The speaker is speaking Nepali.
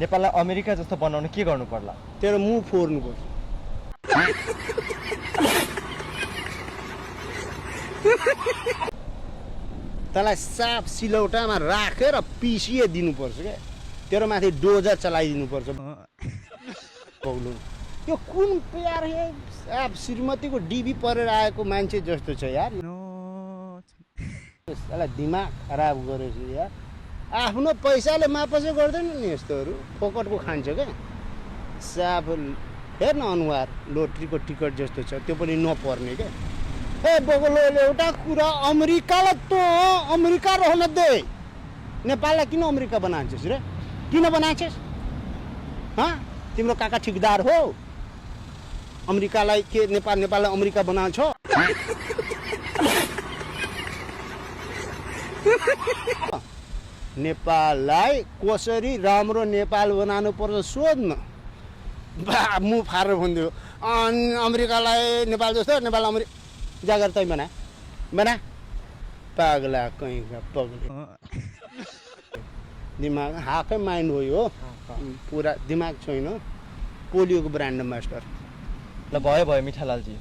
नेपाललाई अमेरिका जस्तो बनाउन के गर्नु पर्ला? तेरो मुख फोर्नु पर्छ। तँलाई साफ सिलौटामा राखेर पिसिए दिनुपर्छ क्या। तेरो माथि डोजर चलाइदिनुपर्छ। पौलो यो कुन यार साफ श्रीमतीको डिबी परेर आएको मान्छे जस्तो छ यार। साला दिमाग खराब गरेछ यार। आफ्नो पैसाले मापसै गर्दैन नि यस्तोहरू, फोकटको खान्छ क्या। साफ हेर न अनुहार लोटरीको टिकट जस्तो छ, त्यो पनि नपर्ने क्या। ए बगलोले एउटा कुरा अमेरिकालाई त अमेरिका रहन दे, नेपाललाई किन अमेरिका बनान्छस् रे? किन बनान्छस्? तिम्रो काका ठिकदार हो? अमेरिकालाई के नेपाललाई अमेरिका बनाउँछ? नेपाललाई कसरी राम्रो नेपाल बनाउनु पर्छ सोध्न। मुख फारेर भनिदियो अमेरिकालाई नेपाल जस्तो, नेपाल अमेरिका जागर तै बना पागला कहीँ पगले। दिमाग हाफै माइन्ड हो यो, पुरा दिमाग छैन। पोलियोको ब्रान्ड मास्टर। ल भयो मिठालालजी।